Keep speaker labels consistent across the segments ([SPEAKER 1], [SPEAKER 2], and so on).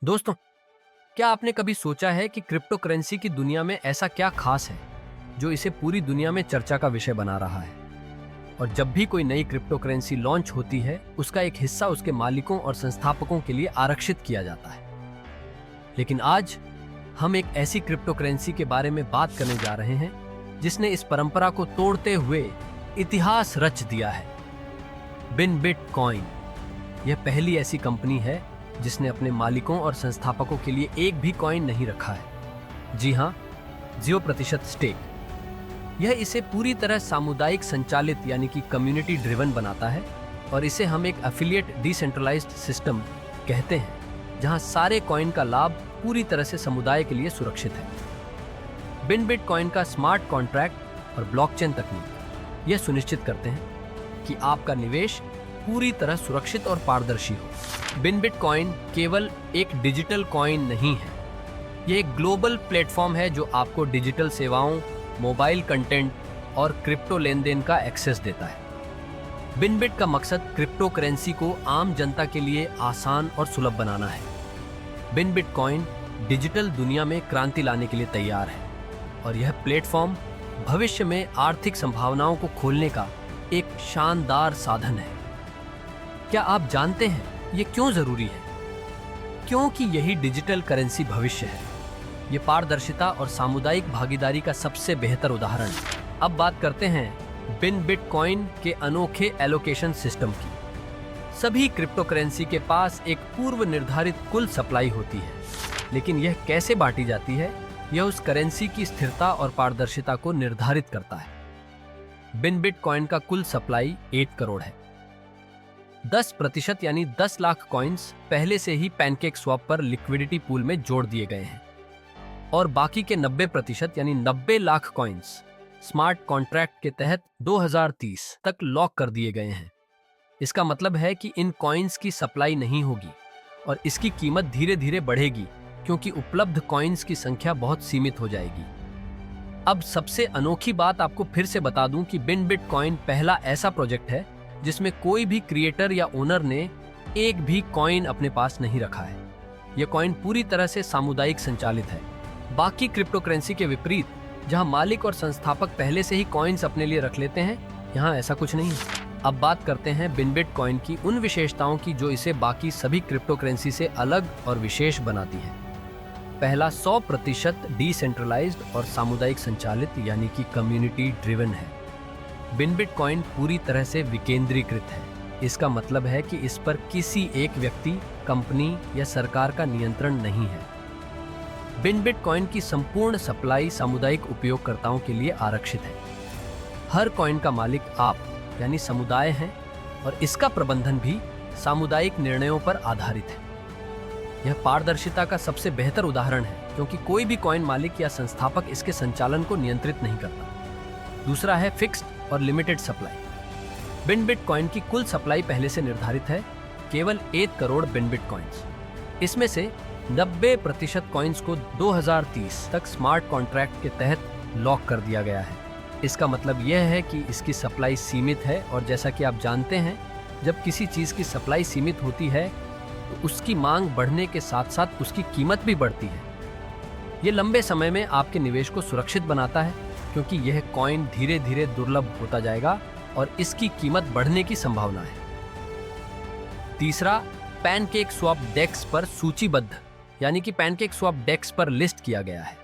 [SPEAKER 1] दोस्तों, क्या आपने कभी सोचा है कि क्रिप्टो करेंसी की दुनिया में ऐसा क्या खास है जो इसे पूरी दुनिया में चर्चा का विषय बना रहा है? और जब भी कोई नई क्रिप्टो करेंसी लॉन्च होती है, उसका एक हिस्सा उसके मालिकों और संस्थापकों के लिए आरक्षित किया जाता है। लेकिन आज हम एक ऐसी क्रिप्टो करेंसी के बारे में बात करने जा रहे हैं जिसने इस परंपरा को तोड़ते हुए इतिहास रच दिया है। बिनबिट कॉइन यह पहली ऐसी कंपनी है जिसने अपने मालिकों और संस्थापकों के लिए एक भी कॉइन नहीं रखा है। जी हाँ, 0% स्टेक। यह इसे पूरी तरह सामुदायिक संचालित यानी कि कम्युनिटी ड्रिवन बनाता है और इसे हम एक एफिलिएट डिसेंट्रलाइज्ड सिस्टम कहते हैं, जहां सारे कॉइन का लाभ पूरी तरह से समुदाय के लिए सुरक्षित है। बिनबिट कॉइन का स्मार्ट कॉन्ट्रैक्ट और ब्लॉकचेन तकनीक यह सुनिश्चित करते हैं कि आपका निवेश पूरी तरह सुरक्षित और पारदर्शी हो। बिनबिट कॉइन केवल एक डिजिटल कॉइन नहीं है, यह एक ग्लोबल प्लेटफॉर्म है जो आपको डिजिटल सेवाओं, मोबाइल कंटेंट और क्रिप्टो लेन देन का एक्सेस देता है। बिनबिट का मकसद क्रिप्टो करेंसी को आम जनता के लिए आसान और सुलभ बनाना है। बिनबिट कॉइन डिजिटल दुनिया में क्रांति लाने के लिए तैयार है और यह प्लेटफॉर्म भविष्य में आर्थिक संभावनाओं को खोलने का एक शानदार साधन है। क्या आप जानते हैं ये क्यों जरूरी है? क्योंकि यही डिजिटल करेंसी भविष्य है। ये पारदर्शिता और सामुदायिक भागीदारी का सबसे बेहतर उदाहरण है। अब बात करते हैं बिनबिट कॉइन के अनोखे एलोकेशन सिस्टम की। सभी क्रिप्टो करेंसी के पास एक पूर्व निर्धारित कुल सप्लाई होती है, लेकिन यह कैसे बांटी जाती है, यह उस करेंसी की स्थिरता और पारदर्शिता को निर्धारित करता है। बिनबिट कॉइन का कुल सप्लाई 8 करोड़ है। 10% यानी 10 लाख कॉइन्स पहले से ही पैनकेक स्वैप पर लिक्विडिटी पूल में जोड़ दिए गए हैं और बाकी के 90% यानी 90 लाख कॉइन्स स्मार्ट कॉन्ट्रैक्ट के तहत 2030 तक लॉक कर दिए गए हैं। इसका मतलब है कि इन कॉइन्स की सप्लाई नहीं होगी और इसकी कीमत धीरे धीरे बढ़ेगी क्योंकि उपलब्ध कॉइन्स की संख्या बहुत सीमित हो जाएगी। अब सबसे अनोखी बात आपको फिर से बता दूं कि बिनबिट कॉइन पहला ऐसा प्रोजेक्ट है जिसमें कोई भी क्रिएटर या ओनर ने एक भी कॉइन अपने पास नहीं रखा है। यह कॉइन पूरी तरह से सामुदायिक संचालित है। बाकी क्रिप्टो करेंसी के विपरीत, जहां मालिक और संस्थापक पहले से ही कॉइन्स अपने लिए रख लेते हैं, यहां ऐसा कुछ नहीं है। अब बात करते हैं बिनबिट कॉइन की उन विशेषताओं की जो इसे बाकी सभी क्रिप्टो करेंसी से अलग और विशेष बनाती है। पहला 100% डिसेंट्रलाइज्ड और सामुदायिक संचालित यानी कि कम्युनिटी ड्रिवन है। बिनबिट कॉइन पूरी तरह से विकेंद्रीकृत है। इसका मतलब है कि इस पर किसी एक व्यक्ति, कंपनी या सरकार का नियंत्रण नहीं है। बिनबिट कॉइन की संपूर्ण सप्लाई सामुदायिक उपयोगकर्ताओं के लिए आरक्षित है। हर कॉइन का मालिक आप यानी समुदाय है और इसका प्रबंधन भी सामुदायिक निर्णयों पर आधारित है। यह पारदर्शिता का सबसे बेहतर उदाहरण है क्योंकि कोई भी कॉइन मालिक या संस्थापक इसके संचालन को नियंत्रित नहीं करता। दूसरा है फिक्स्ड और लिमिटेड सप्लाई। बिनबिट कॉइन की कुल सप्लाई पहले से निर्धारित है, केवल 1 करोड़ बिनबिट कॉइन्स। इसमें से 90% कॉइन्स को 2030 तक स्मार्ट कॉन्ट्रैक्ट के तहत लॉक कर दिया गया है। इसका मतलब यह है कि इसकी सप्लाई सीमित है और जैसा कि आप जानते हैं, जब किसी चीज़ की सप्लाई सीमित होती है तो उसकी मांग बढ़ने के साथ साथ उसकी कीमत भी बढ़ती है। ये लंबे समय में आपके निवेश को सुरक्षित बनाता है क्योंकि यह कॉइन धीरे धीरे दुर्लभ होता जाएगा और इसकी कीमत बढ़ने की संभावना है। तीसरा, पैनकेक स्वैप डेक्स पर सूचीबद्ध यानी कि पैनकेक स्वैप डेक्स पर लिस्ट किया गया है।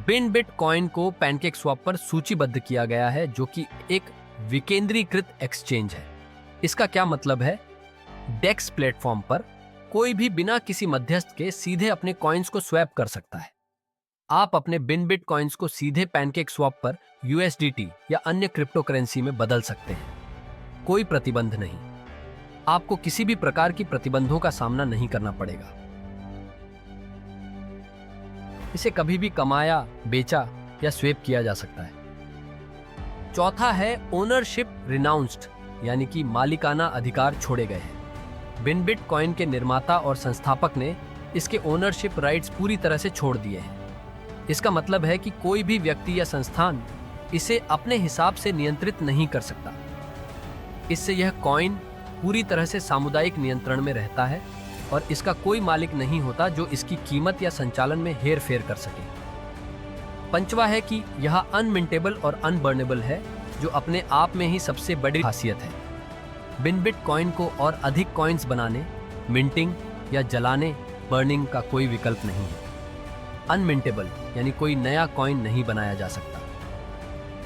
[SPEAKER 1] बिनबिट कॉइन को पैनकेक स्वैप पर सूचीबद्ध किया गया है जो कि एक विकेंद्रीकृत एक्सचेंज है। इसका क्या मतलब है? डेक्स प्लेटफॉर्म पर कोई भी बिना किसी मध्यस्थ के सीधे अपने कॉइन्स को स्वैप कर सकता है। आप अपने बिनबिट कॉइन्स को सीधे पैनकेक स्वैप पर USDT या अन्य क्रिप्टो करेंसी में बदल सकते हैं। कोई प्रतिबंध नहीं। आपको किसी भी प्रकार की प्रतिबंधों का सामना नहीं करना पड़ेगा। इसे कभी भी कमाया, बेचा या स्वैप किया जा सकता है। चौथा है ओनरशिप रिनाउंस्ड यानी कि मालिकाना अधिकार छोड़े गए हैं। बिनबिट कॉइन के निर्माता और संस्थापक ने इसके ओनरशिप राइट्स पूरी तरह से छोड़ दिए हैं। इसका मतलब है कि कोई भी व्यक्ति या संस्थान इसे अपने हिसाब से नियंत्रित नहीं कर सकता। इससे यह कॉइन पूरी तरह से सामुदायिक नियंत्रण में रहता है और इसका कोई मालिक नहीं होता जो इसकी कीमत या संचालन में हेर फेर कर सके। पंचवा है कि यह अनमिंटेबल और अनबर्नेबल है, जो अपने आप में ही सबसे बड़ी खासियत है। बिनबिट कॉइन को और अधिक कॉइन्स बनाने, मिंटिंग या जलाने, बर्निंग का कोई विकल्प नहीं है। अनमिंटेबल यानी कोई नया कॉइन नहीं बनाया जा सकता।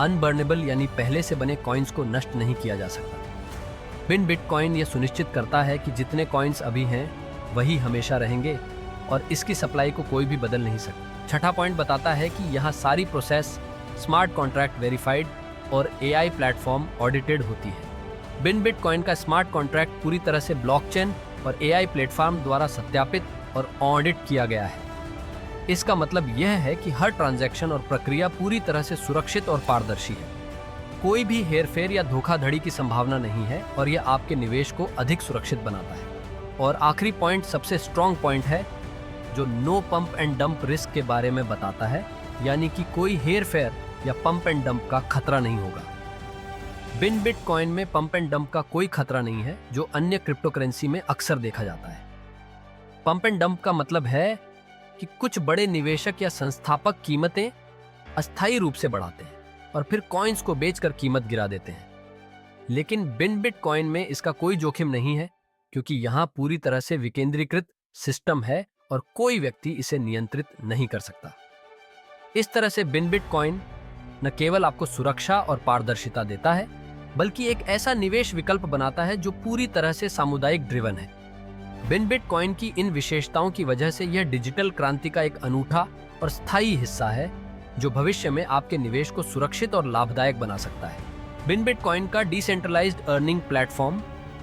[SPEAKER 1] अनबर्नेबल यानी पहले से बने कॉइन्स को नष्ट नहीं किया जा सकता। बिनबिट कॉइन यह सुनिश्चित करता है कि जितने कॉइन्स अभी हैं वही हमेशा रहेंगे और इसकी सप्लाई को कोई भी बदल नहीं सकता। छठा पॉइंट बताता है कि यहाँ सारी प्रोसेस स्मार्ट कॉन्ट्रैक्ट वेरीफाइड और एआई प्लेटफॉर्म ऑडिटेड होती है। बिनबिट कॉइन का स्मार्ट कॉन्ट्रैक्ट पूरी तरह से ब्लॉकचेन और एआई प्लेटफॉर्म द्वारा सत्यापित और ऑडिट किया गया है। इसका मतलब यह है कि हर ट्रांजैक्शन और प्रक्रिया पूरी तरह से सुरक्षित और पारदर्शी है। कोई भी हेरफेर या धोखाधड़ी की संभावना नहीं है और यह आपके निवेश को अधिक सुरक्षित बनाता है। और आखिरी पॉइंट सबसे स्ट्रॉन्ग पॉइंट है, जो no pump and dump risk के बारे में बताता है, यानी कि कोई हेरफेर या पंप एंड डंप का खतरा नहीं होगा। बिनबिट कॉइन में पंप एंड डंप का कोई खतरा नहीं है, जो अन्य क्रिप्टो करेंसी में अक्सर देखा जाता है। पंप एंड डंप का मतलब है कि कुछ बड़े निवेशक या संस्थापक कीमतें अस्थायी रूप से बढ़ाते हैं और फिर कॉइन्स को बेचकर कीमत गिरा देते हैं। लेकिन बिनबिट कॉइन में इसका कोई जोखिम नहीं है, क्योंकि यहाँ पूरी तरह से विकेंद्रीकृत सिस्टम है और कोई व्यक्ति इसे नियंत्रित नहीं कर सकता। इस तरह से बिनबिट कॉइन न केवल आपको सुरक्षा और पारदर्शिता देता है, बल्कि एक ऐसा निवेश विकल्प बनाता है जो पूरी तरह से सामुदायिक ड्रिवन है। बिनबिट कॉइन की इन विशेषताओं की वजह से यह डिजिटल क्रांति का एक अनूठा और स्थायी हिस्सा है, जो भविष्य में आपके निवेश को सुरक्षित और लाभदायक बना सकता है। बिनबिट कॉइन का डिसेंट्रलाइज्ड अर्निंग प्लेटफॉर्म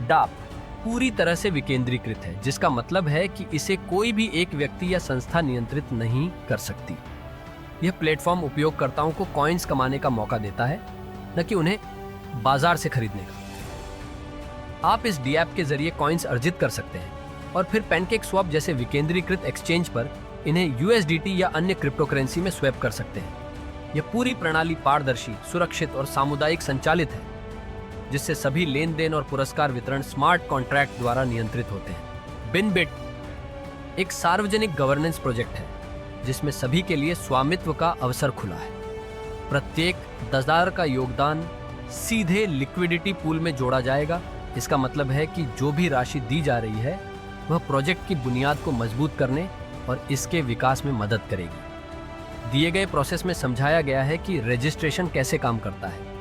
[SPEAKER 1] डाप पूरी तरह से विकेंद्रीकृत है, जिसका मतलब है कि इसे कोई भी एक व्यक्ति या संस्था नियंत्रित नहीं कर सकती। यह प्लेटफॉर्म उपयोगकर्ताओं को कॉइन्स कमाने का मौका देता है, न कि उन्हें बाजार से खरीदने का। आप इस डीएप के जरिए कॉइन्स अर्जित कर सकते हैं और फिर पैनकेक स्वैप जैसे विकेंद्रीकृत एक्सचेंज पर इन्हें यूएसडीटी या अन्य क्रिप्टो करेंसी में स्वैप कर सकते हैं। यह पूरी प्रणाली पारदर्शी, सुरक्षित और सामुदायिक संचालित है, जिससे सभी लेन देन और पुरस्कार वितरण स्मार्ट कॉन्ट्रैक्ट द्वारा नियंत्रित होते हैं। बिनबिट एक सार्वजनिक गवर्नेंस प्रोजेक्ट है, जिसमें सभी के लिए स्वामित्व का अवसर खुला है। प्रत्येक $10 का योगदान सीधे लिक्विडिटी पूल में जोड़ा जाएगा। इसका मतलब है कि जो भी राशि दी जा रही है वह प्रोजेक्ट की बुनियाद को मजबूत करने और इसके विकास में मदद करेगी। दिए गए प्रोसेस में समझाया गया है कि रजिस्ट्रेशन कैसे काम करता है।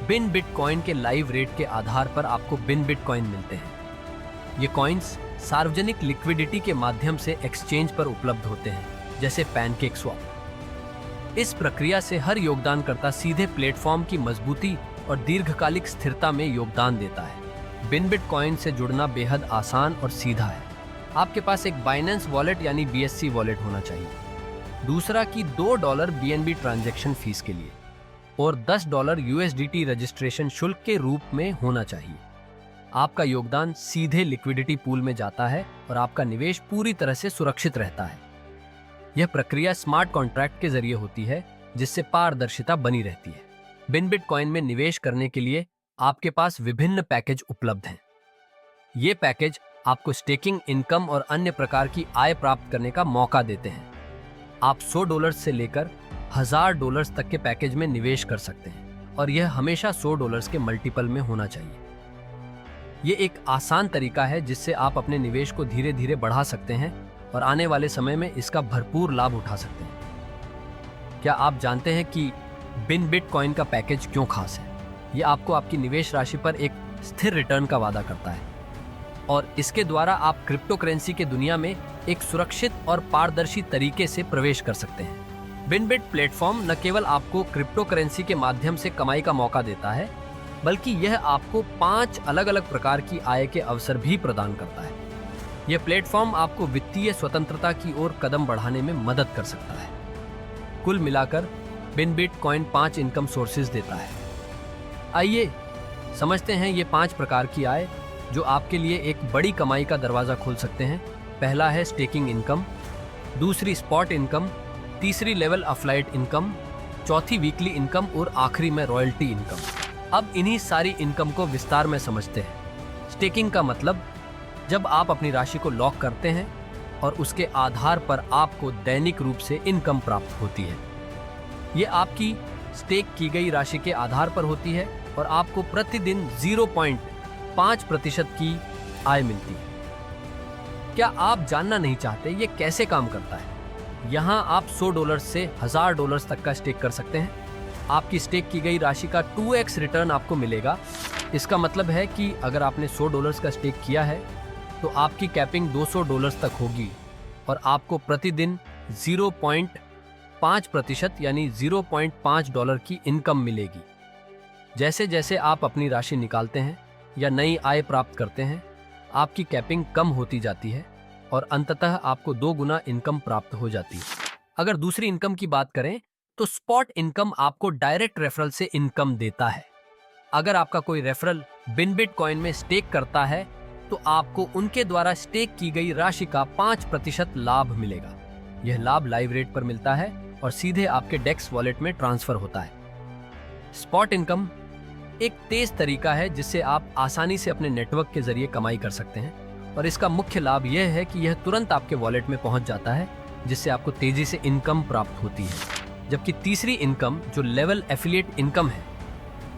[SPEAKER 1] बिनबिट कॉइन के लाइव रेट के आधार पर आपको बिनबिट कॉइन मिलते हैं। ये कॉइन्स सार्वजनिक लिक्विडिटी के माध्यम से एक्सचेंज पर उपलब्ध होते हैं, जैसे पैनकेक स्वैप। इस प्रक्रिया से हर योगदानकर्ता सीधे प्लेटफॉर्म की मजबूती और दीर्घकालिक स्थिरता में योगदान देता है। बिनबिट कॉइन से जुड़ना बेहद आसान और सीधा है। आपके पास एक बाइनेंस वॉलेट यानी BSC वॉलेट होना चाहिए। दूसरा कि $2 BNB ट्रांजैक्शन फीस के लिए और $10 USDT रजिस्ट्रेशन शुल्क के रूप में होना चाहिए। आपका योगदान सीधे लिक्विडिटी पूल में जाता है और आपका निवेश पूरी तरह से सुरक्षित रहता है। यह प्रक्रिया स्मार्ट कॉन्ट्रैक्ट के जरिए होती है, जिससे पारदर्शिता बनी रहती है। बिनबिट कॉइन में निवेश करने के लिए आपके पास विभिन्न पैकेज उपलब्ध हैं। ये पैकेज आपको स्टेकिंग इनकम और अन्य प्रकार की आय प्राप्त करने का मौका देते हैं। आप $100 से लेकर $1000 तक के पैकेज में निवेश कर सकते हैं और यह हमेशा $100 के मल्टीपल में होना चाहिए। ये एक आसान तरीका है जिससे आप अपने निवेश को धीरे धीरे बढ़ा सकते हैं और आने वाले समय में इसका भरपूर लाभ उठा सकते हैं। क्या आप जानते हैं कि बिनबिट कॉइन का पैकेज क्यों खास है? ये आपको आपकी निवेश राशि पर एक स्थिर रिटर्न का वादा करता है और इसके द्वारा आप क्रिप्टो करेंसी के दुनिया में एक सुरक्षित और पारदर्शी तरीके से प्रवेश कर सकते हैं। बिनबिट प्लेटफॉर्म न केवल आपको क्रिप्टो करेंसी के माध्यम से कमाई का मौका देता है, बल्कि यह आपको 5 अलग अलग प्रकार की आय के अवसर भी प्रदान करता है। यह प्लेटफॉर्म आपको वित्तीय स्वतंत्रता की ओर कदम बढ़ाने में मदद कर सकता है। कुल मिलाकर बिनबिट कॉइन 5 इनकम सोर्सेज देता है। आइए समझते हैं ये 5 प्रकार की आय जो आपके लिए एक बड़ी कमाई का दरवाजा खोल सकते हैं। पहला है स्टेकिंग इनकम, दूसरी स्पॉट इनकम, तीसरी लेवल अफ्लाइट इनकम, चौथी वीकली इनकम और आखिरी में रॉयल्टी इनकम। अब इन्हीं सारी इनकम को विस्तार में समझते हैं। स्टेकिंग का मतलब जब आप अपनी राशि को लॉक करते हैं और उसके आधार पर आपको दैनिक रूप से इनकम प्राप्त होती है। ये आपकी स्टेक की गई राशि के आधार पर होती है और आपको प्रतिदिन 0.5% की आय मिलती है। क्या आप जानना नहीं चाहते ये कैसे काम करता है? यहाँ आप $100 से $1000 तक का स्टेक कर सकते हैं। आपकी स्टेक की गई राशि का 2x रिटर्न आपको मिलेगा। इसका मतलब है कि अगर आपने $100 का स्टेक किया है तो आपकी कैपिंग $200 तक होगी और आपको प्रतिदिन 0.5% यानी $0.5 की इनकम मिलेगी। जैसे जैसे आप अपनी राशि निकालते हैं या नई आय प्राप्त करते हैं, आपकी कैपिंग कम होती जाती है और अंततः आपको 2 गुना इनकम प्राप्त हो जाती है। अगर दूसरी इनकम की बात करें तो स्पॉट इनकम आपको डायरेक्ट रेफरल से इनकम देता है। अगर आपका कोई रेफरल बिनबिट कॉइन में स्टेक करता है तो आपको उनके द्वारा स्टेक की गई राशि का 5% लाभ मिलेगा। यह लाभ लाइव रेट पर मिलता है और सीधे आपके डेक्स वॉलेट में ट्रांसफर होता है। स्पॉट इनकम एक तेज तरीका है जिससे आप आसानी से अपने नेटवर्क के जरिए कमाई कर सकते हैं और इसका मुख्य लाभ यह है कि यह तुरंत आपके वॉलेट में पहुंच जाता है, जिससे आपको तेजी से इनकम प्राप्त होती है। जबकि तीसरी इनकम जो लेवल एफिलिएट इनकम है,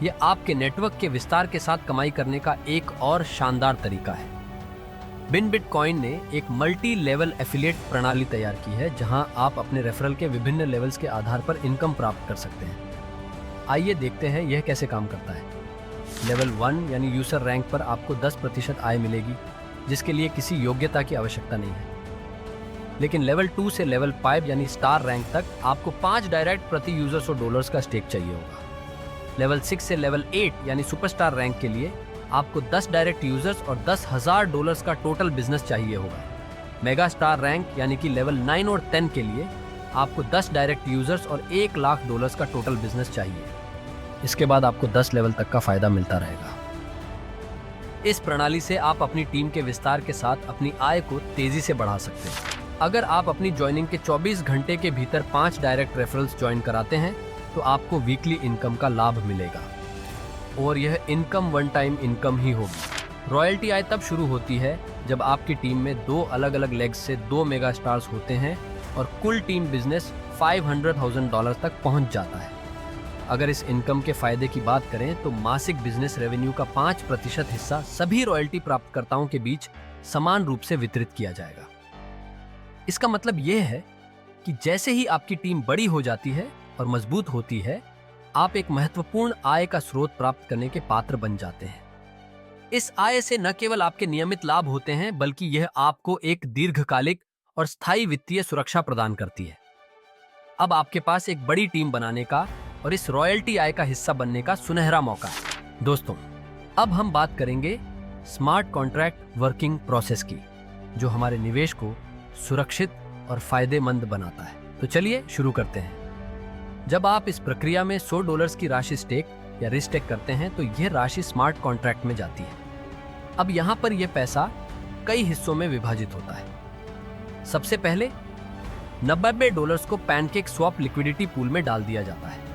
[SPEAKER 1] यह आपके नेटवर्क के विस्तार के साथ कमाई करने का एक और शानदार तरीका है। बिनबिट कॉइन ने एक मल्टी लेवल एफिलिएट प्रणाली तैयार की है जहां आप अपने रेफरल के विभिन्न लेवल्स के आधार पर इनकम प्राप्त कर सकते हैं। आइए देखते हैं यह कैसे काम करता है। लेवल 1 यानी यूजर रैंक पर आपको 10% आय मिलेगी, जिसके लिए किसी योग्यता की आवश्यकता नहीं है। लेकिन लेवल 2 से लेवल 5 यानी स्टार रैंक तक आपको 5 डायरेक्ट प्रति यूजर $100 का स्टेक चाहिए होगा। लेवल 6 से लेवल 8 यानी सुपरस्टार रैंक के लिए आपको 10 डायरेक्ट यूजर्स और $10,000 का टोटल बिजनेस चाहिए होगा। मेगा स्टार रैंक यानी कि लेवल 9 और 10 के लिए आपको 10 डायरेक्ट यूजर्स और $1,00,000 का टोटल बिजनेस चाहिए। इसके बाद आपको 10 लेवल तक का फायदा मिलता रहेगा। इस प्रणाली से आप अपनी टीम के विस्तार के साथ अपनी आय को तेजी से बढ़ा सकते हैं। अगर आप अपनी ज्वाइनिंग के 24 घंटे के भीतर 5 डायरेक्ट रेफरल्स ज्वाइन कराते हैं तो आपको वीकली इनकम का लाभ मिलेगा और यह इनकम वन टाइम इनकम ही होगी। रॉयल्टी आय तब शुरू होती है जब आपकी टीम में 2 अलग अलग लेग्स से 2 मेगा स्टार्स होते हैं और कुल टीम बिजनेस $500,000 तक पहुंच जाता है। अगर इस इनकम के फायदे की बात करें तो मासिक बिजनेस रेवेन्यू का 5% हिस्सा सभी रॉयल्टी प्राप्तकर्ताओं के बीच समान रूप से वितरित किया जाएगा। इसका मतलब यह है कि जैसे ही आपकी टीम बड़ी हो जाती है और मजबूत होती है, आप एक महत्वपूर्ण आय का स्रोत प्राप्त करने के पात्र बन जाते हैं। इस आय से न केवल आपके नियमित लाभ होते हैं, बल्कि यह आपको एक दीर्घकालिक और स्थायी वित्तीय सुरक्षा प्रदान करती है। अब आपके पास एक बड़ी टीम बनाने का और इस रॉयल्टी आय का हिस्सा बनने का सुनहरा मौका है। दोस्तों, अब हम बात करेंगे स्मार्ट कॉन्ट्रैक्ट वर्किंग प्रोसेस की, जो हमारे निवेश को सुरक्षित और फायदेमंद बनाता है। तो चलिए शुरू करते हैं। जब आप इस प्रक्रिया में $100 की राशि स्टेक या रिस्टेक करते हैं तो यह राशि स्मार्ट कॉन्ट्रैक्ट में जाती है। अब यहाँ पर यह पैसा कई हिस्सों में विभाजित होता है। सबसे पहले $90 को पैनकेक स्वैप लिक्विडिटी पूल में डाल दिया जाता है।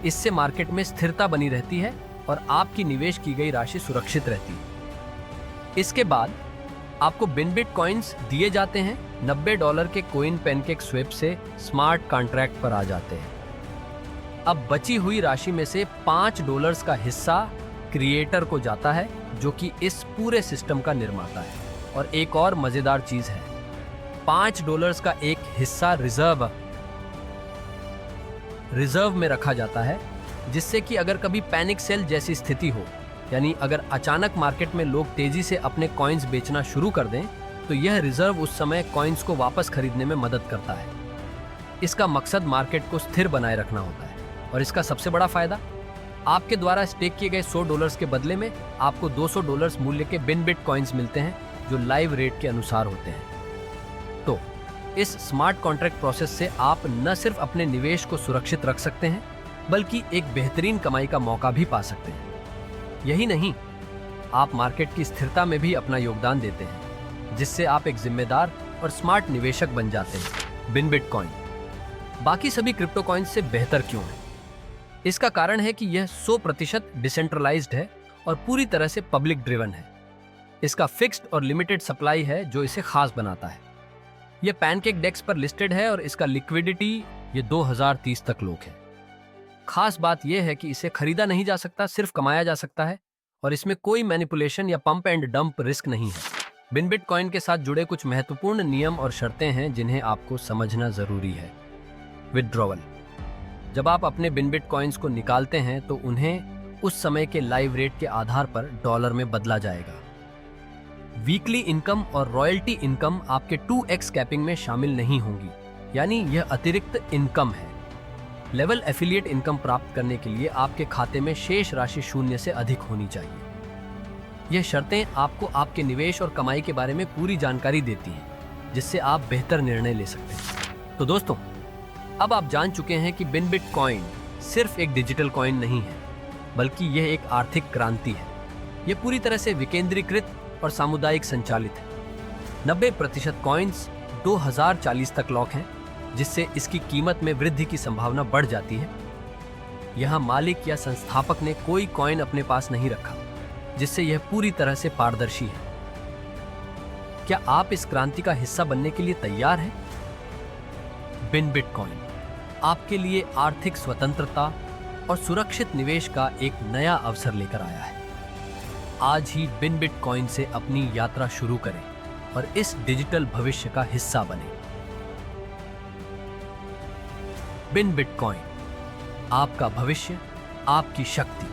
[SPEAKER 1] इससे मार्केट में स्थिरता बनी रहती है और आपकी निवेश की गई राशि सुरक्षित रहती है। इसके बाद आपको बिनबिट कॉइन्स दिए जाते हैं। $90 के कॉइन पैनकेक स्वैप से स्मार्ट कॉन्ट्रैक्ट पर आ जाते हैं। अब बची हुई राशि में से $5 का हिस्सा क्रिएटर को जाता है, जो कि इस पूरे सिस्टम का निर्माता है। और एक और मजेदार चीज है, $5 का एक हिस्सा रिजर्व में रखा जाता है, जिससे कि अगर कभी पैनिक सेल जैसी स्थिति हो, यानी अगर अचानक मार्केट में लोग तेजी से अपने कॉइन्स बेचना शुरू कर दें, तो यह रिजर्व उस समय कॉइन्स को वापस खरीदने में मदद करता है। इसका मकसद मार्केट को स्थिर बनाए रखना होता है। और इसका सबसे बड़ा फायदा, आपके द्वारा स्टेक किए गए $100 के बदले में आपको $200 मूल्य के बिनबिट कॉइन्स मिलते हैं, जो लाइव रेट के अनुसार होते हैं। तो इस स्मार्ट कॉन्ट्रैक्ट प्रोसेस से आप न सिर्फ अपने निवेश को सुरक्षित रख सकते हैं, बल्कि एक बेहतरीन कमाई का मौका भी पा सकते हैं। यही नहीं, आप मार्केट की स्थिरता में भी अपना योगदान देते हैं, जिससे आप एक जिम्मेदार और स्मार्ट निवेशक बन जाते हैं। बिनबिट कॉइन बाकी सभी क्रिप्टो कॉइन से बेहतर क्यों है? इसका कारण है कि यह 100% डिसेंट्रलाइज्ड है और पूरी तरह से पब्लिक ड्रिवन है। इसका फिक्स्ड और लिमिटेड सप्लाई है जो इसे खास बनाता है। यह पैनकेक डेस्क पर लिस्टेड है और इसका लिक्विडिटी ये 2030 तक लोग है। खास बात यह है कि इसे खरीदा नहीं जा सकता, सिर्फ कमाया जा सकता है और इसमें कोई मैनिपुलेशन या पंप एंड डंप रिस्क नहीं है। बिनबिट कॉइन के साथ जुड़े कुछ महत्वपूर्ण नियम और शर्तें हैं जिन्हें आपको समझना जरूरी है। विड्रॉवल: जब आप अपने बिनबिट कॉइन्स को निकालते हैं तो उन्हें उस समय के लाइव रेट के आधार पर डॉलर में बदला जाएगा। वीकली इनकम और रॉयल्टी इनकम आपके 2x कैपिंग में शामिल नहीं होंगी, यानी यह अतिरिक्त इनकम है। लेवल एफिलिएट इनकम प्राप्त करने के लिए आपके खाते में शेष राशि 0 से अधिक होनी चाहिए। यह शर्तें आपको आपके निवेश और कमाई के बारे में पूरी जानकारी देती हैं, जिससे आप बेहतर निर्णय ले सकते हैं। तो दोस्तों, अब आप जान चुके हैं कि बिनबिट कॉइन सिर्फ एक डिजिटल कॉइन नहीं है, बल्कि यह एक आर्थिक क्रांति है। यह पूरी तरह से विकेंद्रीकृत और सामुदायिक संचालित है। 90% कॉइन्स 2040 तक लॉक हैं, जिससे इसकी कीमत में वृद्धि की संभावना बढ़ जाती है। यहाँ मालिक या संस्थापक ने कोई कॉइन अपने पास नहीं रखा, जिससे यह पूरी तरह से पारदर्शी है। क्या आप इस क्रांति का हिस्सा बनने के लिए तैयार हैं? बिनबिट कॉइन आपके लिए आर्थिक स्वतंत्रता और सुरक्षित निवेश का एक नया अवसर लेकर आया है। आज ही बिनबिट कॉइन से अपनी यात्रा शुरू करें और इस डिजिटल भविष्य का हिस्सा बने। बिनबिट कॉइन, आपका भविष्य, आपकी शक्ति।